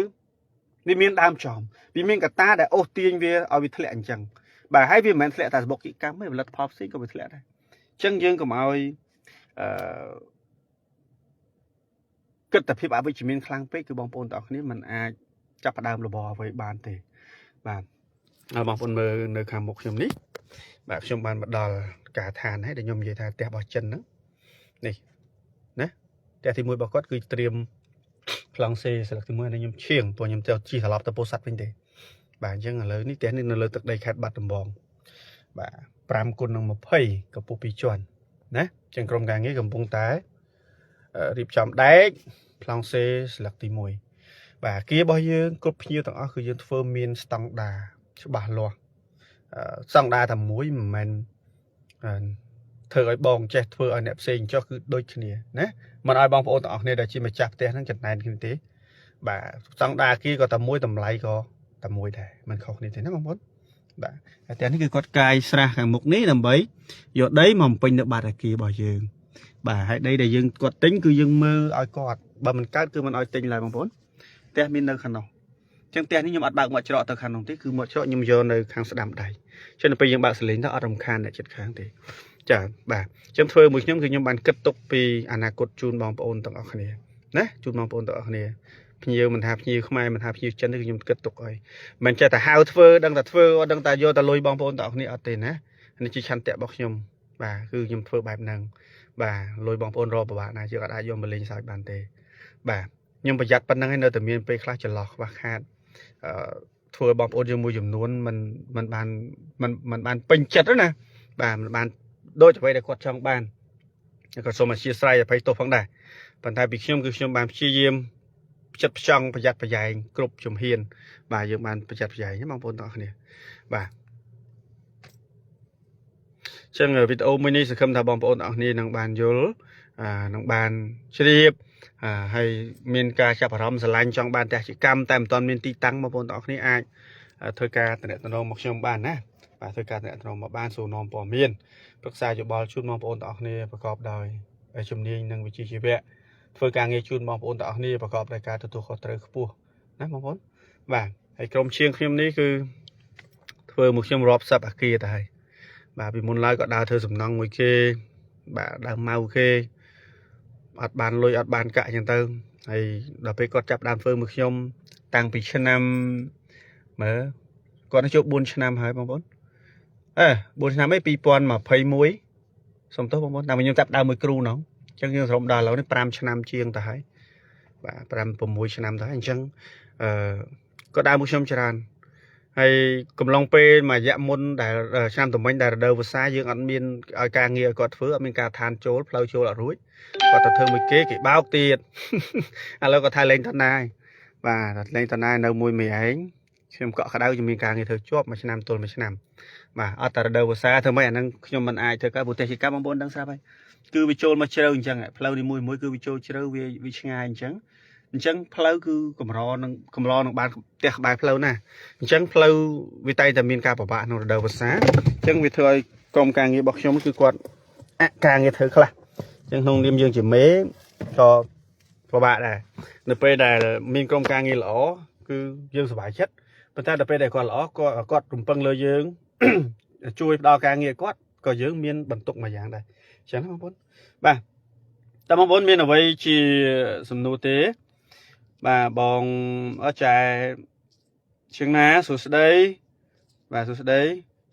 [SPEAKER 1] វាមានដើមចំវាមានកត្តាដែលអូសទាញវាឲ្យវាធ្លាក់អញ្ចឹងបាទហើយវាមិនមែនធ្លាក់តែសបុកជីកម្មទេផលិតផលផ្សេងក៏វាធ្លាក់ដែរអញ្ចឹងយើងកុំឲ្យគិតតែភាពអវិជ្ជមានខ្លាំងពេកគឺបងប្អូនទាំងអស់គ្នាមិនអាចចាប់ផ្ដើមរបរអ្វីបានទេបាទហើយបងប្អូនមើលនៅខាងមុខខ្ញុំនេះបាទខ្ញុំបានមកដល់ការឋានហើយដែលខ្ញុំនិយាយថាផ្ទះរបស់ចិនហ្នឹងនេះណាផ្ទះទី1របស់គាត់គឺត្រៀមប្លង់សេស្លឹកទី1នេះខ្ញុំឈៀងព្រោះខ្ញុំទៅជិះត្រឡប់ទៅពោធិ៍សាត់វិញទេបាទអញ្ចឹងឥឡូវនេះផ្ទះនេះនៅលើទឹកដីខេត្តបាត់ដំបងបាទ5x20កម្ពស់2ជាន់ណាអញ្ចឹងក្រុមការងារកំពុងតែរៀបចំដែកប្លង់សេស្លឹកទី1បាទគៀរបស់យើងគ្រប់ភ្ញៀវទាំងអស់គឺយើងធ្វើមានស្តង់ដារច្បាស់លាស់ស្តង់ដារតែមួយមិនមែនធ្វើឲ្យបងចេះធ្វើឲ្យអ្នកផ្សេងចុះគឺដូចគ្នាណាមិនឲ្យបងប្អូនទាំងអស់គ្នាដែលជាម្ចាស់ផ្ទះហ្នឹងចំណែនគ្នាទេបាទស្តង់ដារគៀក៏តែមួយតម្លៃក៏តែមួយដែរមិនខុសគ្នាទេណាបងប្អូនបាទហើយផ្ទះនេះគឺគាត់កាយស្រះខាងមុខនេះដើម្បីយកដីមកបំពេញនៅបាតអាគាររបស់យើងបាទហើយដីដែលយើងគាត់ទិញគឺយើងមើលឲ្យគាត់បើមិនកើតគឺមិនឲ្យទិញឡើយបងប្អូនផ្ទះមាននៅខាងនោះអញ្ចឹងផ្ទះនេះខ្ញុំអត់បើកមាត់ច្រកទៅខាងនោះទេគឺមាត់ច្រកខ្ញុំយកនៅខាងស្ដាំដៃចឹងទៅពេលយើងបើកសលេងទៅអត់រំខានអ្នកជិតខាងទេចាបាទខ្ញុំធ្វើមួយខ្ញុំគឺខ្ញុំបានគិតទុកពីអនាគតជូនបងប្អូនទាំងអស់គ្នាណាជូនបងប្អូនទាំងអស់គ្នាភ្ញៀវមិនថាភ្ញៀវខ្មែរមិនថាភ្ញៀវចិនទេគឺខ្ញុំគិតទុកឲ្យមិនចេះតែហៅធ្វើដឹងតែធ្វើអត់ដឹងតែយកតែលុយបងប្អូនទាំងអស់គ្នាអត់ទេណានេះជាឆន្ទៈរបស់ខ្ញុំបាទគឺខ្ញុំធ្វើបែបហ្នឹងបាទលុយបងប្អូនរកពិបាកណាស់យើងអាចយកមកលេងសើចបានទេបាទខ្ញុំប្រយ័ត្នប៉ុណ្្នឹងឯងនៅតែមានពេលខ្លះចន្លោះខ្វះខាតធ្វើបងប្អូនយើងមួយចំនួនមិនបានពេញចិត្តណាបាទមិនបានដូចអ្វីដែលគាត់ចង់បានក៏សូមអធិស្ឋានអភ័យទោសផងដែរប៉ុន្តែពីខ្ញុំគឺខ្ញុំបានព្យាយាមចិត្តផ្ចង់ប្រយ័ត្នប្រយែងគ្រប់ជំហានបាទយើងបានប្រយ័ត្នប្រយែងបងប្អូនទាំងអស់គ្នាបាទចឹងវីដេអូមួយនេះសង្ឃឹមថាបងប្អូនទាំងអស់គ្នានឹងបានយល់នឹងបានជ្រាបហើយមានការចាប់អារម្មណ៍ស្រឡាញ់ចង់បានផ្ទះជាកម្មតែមិនទាន់មានទីតាំងបងប្អូនទាំងអស់គ្នាអាចធ្វើការតំណែងមកខ្ញុំបានណាបាទធ្វើការតំណែងមកបានសួរនាំព័ត៌មានប្រឹក្សាយោបល់ជូនបងប្អូនទាំងអស់គ្នាប្រកបដោយជំនាញនិងវិជ្ជាជីវៈធ្វើការងារជូនបងប្អូនទាំងអស់គ្នាប្រកបដោយការទទួលខុសត្រូវខ្ពស់ណាបងប្អូនបាទហើយក្រុមជាងខ្ញុំនេះគឺធ្វើមកខ្ញុំរាប់សិបអាគារទៅហើយបាទពីមុនឡើយក៏ដើរធ្វើសំណង់មួយគេបាទដើរម៉ៅគេអត់បានលុយអត់បានកាក់អញ្ចឹងទៅហើយដល់ពេលគាត់ចាប់ដើមធ្វើមកខ្ញុំតាំងពីឆ្នាំមើលគាត់ចូល4ឆ្នាំហើយបងប្អូន4ឆ្នាំឯង2021សុំទោសបងប្អូនតាំងពីខ្ញុំចាប់ដើមមួយគ្រូហ្នឹងអញ្ចឹងយើងសរុបដល់ឥឡូវនេះ5ឆ្នាំជាងទៅហើយបាទ5 6ឆ្នាំទៅហើយអញ្ចឹងគាត់ដើរមកខ្ញុំច្រើនហើយកំឡុងពេលមួយរយៈមុនដែលឆ្នាំតំមិញដែលរដូវវស្សាយើងអត់មានឲ្យការងារឲ្យគាត់ធ្វើអត់មានការឋានចូលផ្លូវចូលអត់រួចគាត់ទៅធ្វើមួយគេបោកទៀតឥឡូវគាត់ថាលេងតណាយបាទលេងតណាយនៅមួយមេឯងខ្ញុំកក់ក្ដៅជំនាញការងារធ្វើជាប់មួយឆ្នាំទល់មួយឆ្នាំបាទអត់តែរដូវវស្សាធ្វើម៉េចអាហ្នឹងខ្ញុំមិនអាចធ្វើការប្រទេសជាកម្មបងប្អូនដឹងស្រាប់ហើយគឺវាចូលមកជ្រៅអញ្ចឹងផ្លូវនីមួយគឺវាចូលជ្រៅវាឆ្ងាយអញ្ចឹងផ្លូវគឺកម្រនឹងបានផ្ទះក្បែរផ្លូវណាអញ្ចឹងផ្លូវវាតែតែមានការពិបាកក្នុងរដូវវស្សាអញ្ចឹងវាធ្វើឲ្យក្រុមការងាររបស់ខ្ញុំគឺគាត់ការងារធ្វើខ្លះអញ្ចឹងក្នុងនាមយើងជាមេក៏ពិបាកដែរនៅពេលដែលមានក្រុមការងារល្អគឺយើងសប្បាយចិត្តប៉ុន្តែដល់ពេលដែលគាត់ល្អគាត់រំពឹងលើយើងជួយផ្ដល់ការងារគាត់ក៏យើងមានបន្ទុកមួយយ៉ាងដែរអញ្ចឹងបងប្អូនបាទតើបងប្អូនមានអ្វីជាសំណួរទេបាទបងអត់ចែជាងណាសួស្ដីបាទសួស្ដី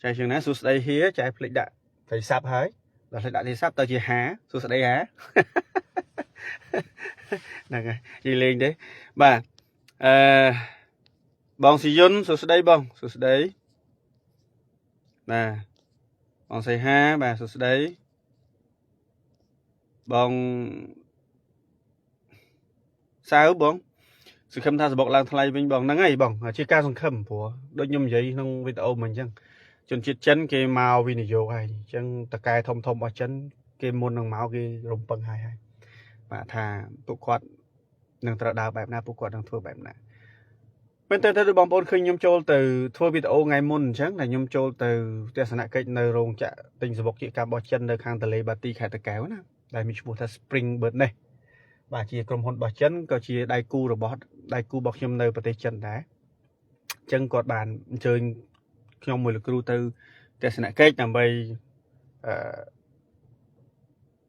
[SPEAKER 1] ចែជាងណាសួស្ដីហៀចែភ្លេចដាក់ត្រីសាប់ហើយដល់ភ្លេចដាក់ត្រីសាប់ទៅជាហាសួស្ដីហាហ្នឹងហើយនិយាយលេងទេបាទបងស៊ីយុនសួស្ដីបងសួស្ដីបាទបងសីហាបាទសួស្ដីបងសៅបងសង្ឃឹមថាសបុកឡើងថ្លៃវិញបងហ្នឹងហើយបងជាការសង្ឃឹមព្រោះដូចខ្ញុំនិយាយក្នុងវីដេអូមិញអញ្ចឹងជនជាតិចិនគេមកវិនិយោគហើយអញ្ចឹងតកែធំរបស់ចិនគេមុននឹងមកគេរំពឹងហើយបាទថាពួកគាត់នឹងត្រូវដើរបែបណាពួកគាត់នឹងធ្វើបែបណា bên tới tới bóng bồn khơi nhôm trôi từ thua video ngày môn chắc là nhôm trôi từ tia sản nạ cách nơi rong chạ tình sự bọc chị cam bò chân nơi khang tờ lê bà ti khai tờ kéo nè đây mình chụp thật spring bird này bà chỉ cầm hồn bò chân có chỉ đai cu rồi bò đai cu bọc nhôm nơi bà tê chân đá chân cọt bàn chơi nhôm mùi lực ru từ tia sản nạ cách nằm bay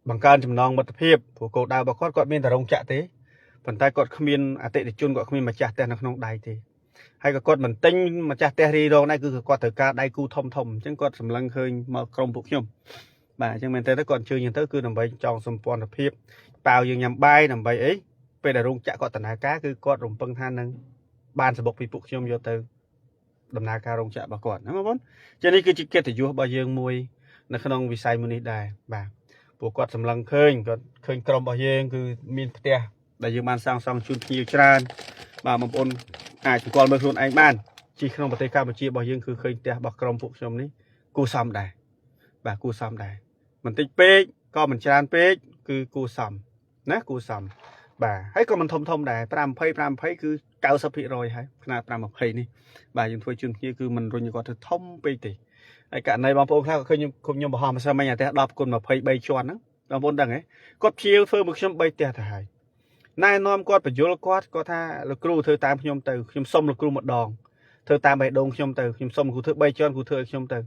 [SPEAKER 1] bằng can chùm non bật hiệp của cô đào bà cọt miên tờ rong chạ thế phần tay cọt không miên tệ để chun cọt không miên mà chạ tên nó không đai thì hay có con mình tinh mà cha teri đâu này cứ qua thời ca đai cu thông thông chứ con sầm lăng hơi mà không phục nhung bà chứ mình thấy nó còn chưa nhìn tới cứ nằm bay tròn sầm pon hợp hiệp bao nhiêu nhầm bay nằm bay ấy bây giờ rung chạ có tận hai cá cứ con rung phân than nâng ban sập bọc bị phục nhung vô từ đầm na ca rung chạ bà còn đúng không cho nên cứ chỉ kết thì vua bao nhiêu mùi nó không vì sai mùi đài bà bộ con sầm lăng khơi còn khơi cầm bao nhiêu cứ miên tia đại dương ban sang sang chun nhiều tràn bà mong ôn chúng con mới luôn anh ban chỉ không có thể Campuchia bao nhiêu cứ khơi tia bọc cầm phục trongนี้กูซ้ำได้bàกูซ้ำได้mình tích pêก็mình tràn pê cứกูซ้ำนะกูซ้ำbàให้ก็มันthôngได้ปรามเพยคือเก้าสิบrồi hayขนาดปรามเพยนี่bàยังช่วยจุนkiaคือมันรุ่นยังก็ถือthôngไปติไอ้การในบางคนเขาเคยคุมยมบ่หอมมาสมัยอย่างแต่ดอกคนมาเพยใบชวนนะบางคนดังไงก็เชียวเฟื่องมึกชมใบเตี้ยถ่ายนายน้อมกอดประโยชน์กอดก็ถ้าเราครูเธอตามขยมเตอขยมส้มเราครูหมดดองเธอตามใบดงขยมเตอขยมส้มกูเธอใบจอนกูเธอขยมเตอ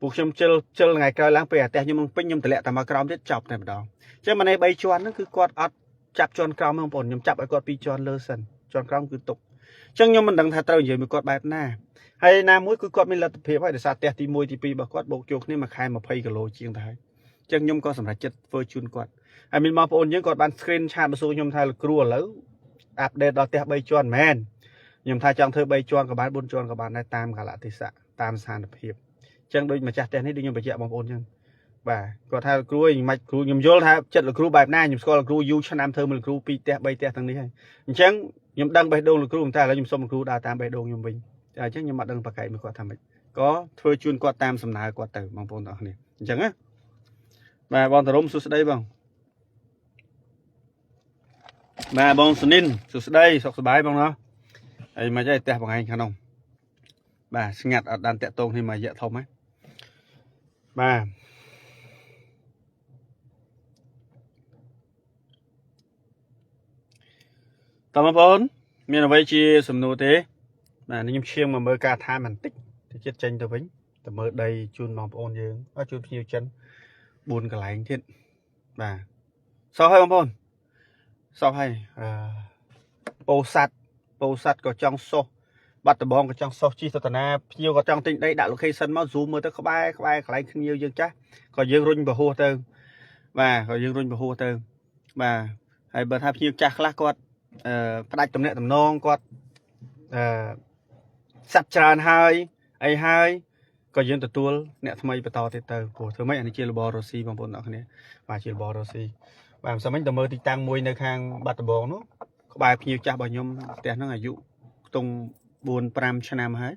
[SPEAKER 1] บุกขยมเจลไงกลายล้างไปแต่ยมเป็นยมแต่ละแต่มากราวที่จับในดองใช่มาในใบจอนนั่นคือกอดอัดจับจอนกราวมันปนยมจับไอ้กอดปีจอนเลอสันจอนกราวคือตกจังยมมันดังท่าเตออยู่มีกอดแบบหน้าให้น้ำมุ้ยคือกอดมีลัดเพียบไว้แต่ซาเตะตีมวยตีปีบกอดโบกโจกนี่มาคายมาเพยกับโลเชียงไทยจังยมก็สำหรับจัดเฟอร์จูนกอดไอ้มีมาปนยังกอดบันสกรีนชามาสู้ยมไทยกลัวแล้วอัปเดตดอเตะใบจวนแมนยมทายจังเธอใบจวนกับบ้านบนจวนกับบ้านได้ตามกาลติสะตามสารเพียบจังโดยมาจากแต่นี้ดูยมไปเจาะบางคนจังบ่าก็ทายครูอีกไม่ครูยมโยลทายจัดหรือครูแบบหน้ายมสกอลครูยูชนามเธอมันครูปีเตะใบเตะทางนี้ให้จังยมดังใบโดงหรือครูของทายแล้วยมส้มครูดาตามใบโดงยมบิงจังยมมาดังปากไก่มันก็ทำไปก็เธอจูนก็ตามสำนักก็เติมบางคนต่อเนี่ยจังอ่ะบ่าบอลตะลมสุดได้บ้างbà bông snin sụt đây sọc sờ bái bông nó ấy mà chơi tẹt bằng anh khăn không bà sinh nhật ở đàn tẹt tôn thì mà dễ thông ấy bà tầm bốn miền ở đây chia sầm nô thế bà nên chiêng mà mơ ca tha màn tích thì chết tranh từ vĩnh từ mơ đây chun mỏng ôn dương ở chun nhiều chân buồn cả lạnh thiên bà sao hay bông sao hay bầu sạt có trong số bắt tờ bong có trong số chi tờ na nhiều có trong tinh đây đã lúc khi sân máu zoom mưa tới có bay lại nhiều dương chắc có dương rung vào hô tơ và có dương rung vào hô tơ và hay bật hạp nhiều chắc là quạt phát đại tầm nệ tầm non quạt sạt tràn hai ai hai có dương tờ tuôn nệ tham ấy bắt tàu tờ của thứ mấy anh chia là bò rossi bằng bốn đó này và chia bò rossi và sao mấy tầm mơ thì tăng mùi nơi khang bắt tờ bong nó có bài nhiều chắc bao nhiêu tiền nó là dụ tung buồn pram cho nam hết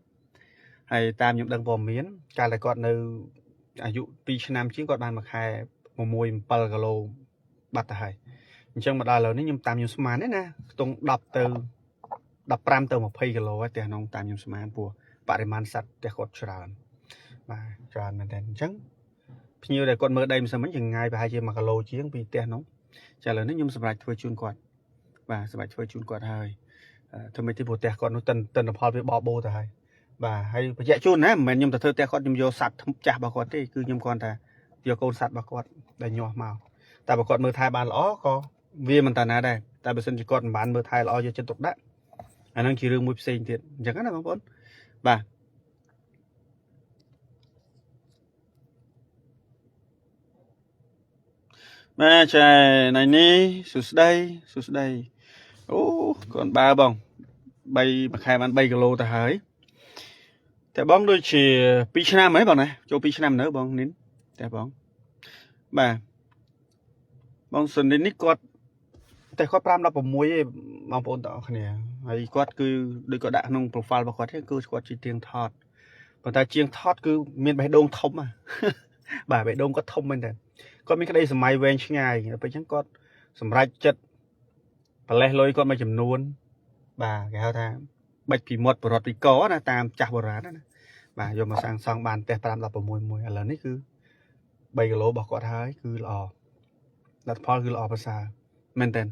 [SPEAKER 1] hay tam những đằng bò miến cả lại còn nơi dụ pi cho nam chứ còn bàn mặc hai một mùi palgalo bắt hay chẳng mà đa lớn nếu tam những smart đấy nè tung đập pram từ một palgalo ấy tiền ông tam những smart bùa bạn man sạch để cột tràn mà tràn mình đèn trắng nhiều để con mơ đây mình sao mấy chừng ngày và hai chiếc mặc lô chiếng vì tiền nóng trả lời nếu như sập lại thôi chun quạt và sập lại thôi chun quạt hơi thôi mấy cái bộ tẹt con nó tần là phò với bò bô thôi và hay dạy chun á mình nhưng mà thôi tẹt con nhưng vô sạch chả bà con thế cứ nhưng con ta vô con sạch bà con đầy nhỏ màu tại bà con mơ thai bàn ló có vì mình tàn ở đây tại bà xin chỉ con bán mơ thai ló vô chân tục đấy anh đang chỉ riêng mũi xinh thiệt chẳng có nào con và mẹ trời này ní sụt đây ô còn ba bông bay mà khai bán bay kilo ta hỡiแต่บ้องด้วยชีปีชนะไหมบ้องnày choปีชนะเนอะบ้องnínแต่บ้องbàบ้องส่วนนี้กอดแต่ข้อปรามเราผมมวยบางคนต่อเนี่ยไอ้กอดคือโดยกอดด่านงโปรไฟล์บางคนที่คือกอดจีเตียงทอดcòn ta chiêng thót cứ miền bài đông thông à bà bài đông có thông bên đây có mấy cái đây sầm mai ven ngày phải chẳng có sầm rai chất và lê lôi con mà chầm nuôn bà cái hao tham bạch phì một bờ rọt phì có nè tam chặt bờ rán nè bà vô mà sang xong bàn tè tam đập vào mùi mùi là ní cứ bay cái lỗ bọc quạt hái cứ lò đặt phò cứ lòภาษา maintain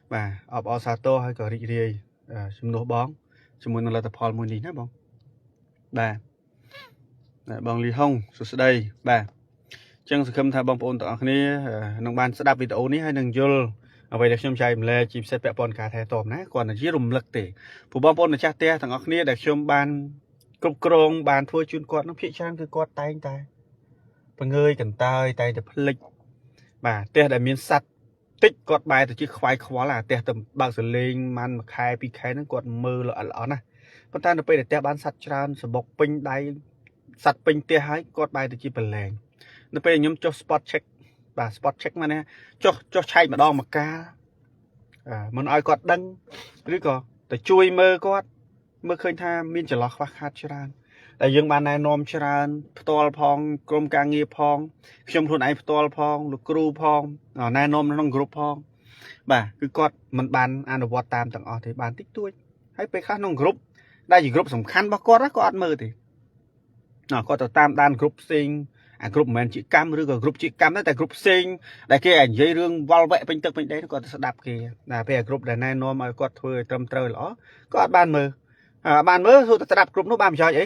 [SPEAKER 1] bà ở xa tô hay có rì rì chim nô bóng chim mùi là tập phò mùi ní nè bông bà bông lì hông sụt đây bà chân sự khâm tha bông ôn tọa này nông ban sẽ đáp video này hay nâng vô vậy để xem chạy lệ chìm xe bẹp bòn cả thẻ tòm nè còn là chỉ rùm lực tỉ phụ bông ôn là chắc te thằng ốc này để xem ban cục krong ban thua chuyên quạt nó phía trang cứ quạt tay tay và người cần tay tay để lịch bà te để miếng sắt tích quạt bài từ chiếc khoai khó là te tầm bao giờ lên man mà khai pi khai nó quạt mơ là ở nè con ta nó bây để te bán sắt tràn sờ bọc pin đai sắt pin te hái quạt bài từ chiếc bền lèn nó bây nhóm cho spot check bà spot check mà nè cho chay mà đo mà ca muốn ai quạt đăngឬក៏ទៅជួយមើលគាត់មើលឃើញថាមានចន្លោះខ្វះខាតច្រើនតែយើងបានណែនាំច្រើនផ្ទាល់ផងក្រុមការងារផងខ្ញុំខ្លួនឯងផ្ទាល់ផងលោកគ្រូផងណែនាំក្នុងក្រុមផងបាទគឺគាត់មិនបានអនុវត្តតាមទាំងអស់ទេបានតិចតួចហើយពេលខ្លះក្នុងក្រុមដែលជាក្រុមសំខាន់របស់គាត់ក៏អត់មើលទេគាត់ទៅតាមដានក្រុមផ្សេងអាក្រុមមិនមែនជាកម្មឬក៏ក្រុមជាកម្មទេតែក្រុមផ្សេងដែលគេនិយាយរឿងវល់វែកពេញទឹកពេញដីគាត់ទៅស្ដាប់គេតែពេលអាក្រុមដែលណែនាំឲ្យគាត់ធ្វើឲ្យត្រឹមត្រូវល្អក៏អត់បានមើលទៅស្ដាប់ក្រុមនោះបានប្រយោជន៍អី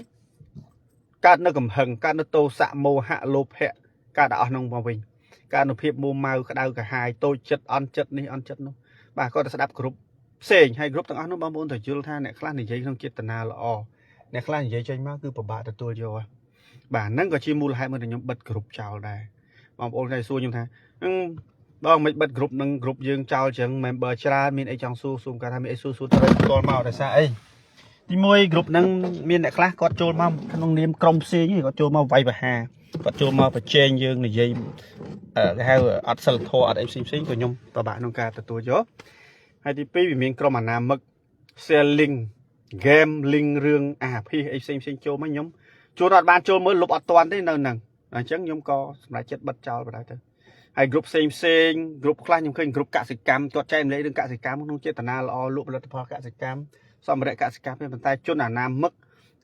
[SPEAKER 1] កើតនៅកំហឹងកើតនៅតោសៈមោហៈលោភៈកើតអស់ក្នុងមកវិញកើតនៅភាពមួម៉ៅក្តៅកាហាយតូចចិត្តអន់ចិត្តនេះអន់ចិត្តនោះបាទគាត់ទៅស្ដាប់ក្រុមផ្សេងហើយក្រុមទាំងអស់នោះបងប្អូនទៅយល់ថាអ្នកខ្លះនិយាយក្នុងចេតនាល្អអ្នកខ្លះនិយាយចេញមកគឺពិបាកទទួលយកបាទហ្នឹងក៏ជាមូលហេតុមួយដែលខ្ញុំបិទក្រុមចោលដែរបងប្អូនគេសួរខ្ញុំថាបងមិនបិទក្រុមនឹងក្រុមយើងចោលចឹង member ច្រើនមានអីចង់សួរសុំគាត់ថាមានអីសួរត្រូវផ្ទាល់មកដោយសារអីទីមួយក្រុមហ្នឹងមានអ្នកខ្លះគាត់ចូលមកក្នុងនាមក្រុមផ្សេងគាត់ចូលមកវាយបហាគាត់ចូលមកប្រជែងយើងនិយាយគេហៅអត់សិលធម៌អត់អីផ្សេងក៏ខ្ញុំពិបាកក្នុងការទទួលយកហើយទីពីរវាមានក្រុមអនាមិក selling game link រឿងអាភិអីផ្សេងចូលមកខ្ញុំជួនអត់បានចូលមើលលុបអត់តាន់ទេនៅហ្នឹងអញ្ចឹងខ្ញុំក៏សម្រេចចិត្តបិទចោលបណ្ដោយទៅហើយក្រុមផ្សេងក្រុមខ្លះខ្ញុំឃើញក្រុមកសិកម្មទាត់ចែកម្លែករឿងកសិកម្មក្នុងចេតនាល្អលក់ផលិតផលកសិកម្មសម្ភារៈកសិកម្មប៉ុន្តែជនអនាមិក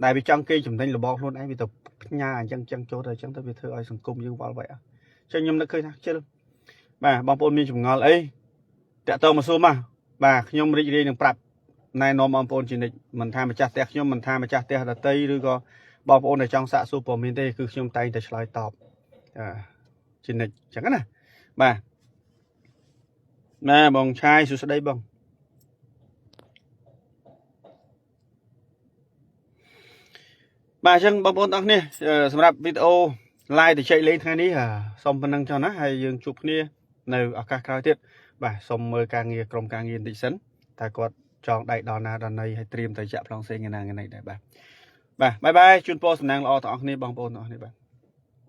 [SPEAKER 1] ដែលវាចង់គេចំណេញរបស់ខ្លួនឯងវាទៅផ្ញើអញ្ចឹងចូលទៅអញ្ចឹងទៅវាធ្វើឲ្យសង្គមយើងវល់វែកអញ្ចឹងខ្ញុំនឹកឃើញថាជិលបាទបងប្អូនមានចម្ងល់អីតាក់ទងមកសួរមកបាទខ្ញុំរីករាយនឹងប្រាប់ណែនាំបងប្អូនជានិច្ចមិនថាម្ចាស់ផ្ទះខ្ញុំមិនថាម្ចាស់ផ្ទះដតីឬក៏បងប្អូនដែលចង់សាកសួរព័ត៌មានទេគឺខ្ញុំតែងតែឆ្លើយតបជានិច្ចអញ្ចឹងណាបាទបងឆាយសួស្ដីបងបាទអញ្ចឹងបងប្អូនទាំងនេះសម្រាប់វីដេអូ live ទៅចែកលេងថ្ងៃនេះសូមប៉ុណ្្នឹងចុះណាហើយយើងជួបគ្នានៅឱកាសក្រោយទៀតបាទសូមមើលការងារក្រុមការងារបន្តិចសិនតែគាត់ចង់ដៃដល់ណាដល់ណីហើយត្រៀមទៅចាក់ប្លង់ផ្សេងថ្ងៃណាដែរបាទបាយបាយជូនពរសំណាងល្អដល់អ្នកគ្នាបងប្អូនទាំងអស់គ្នាបាទ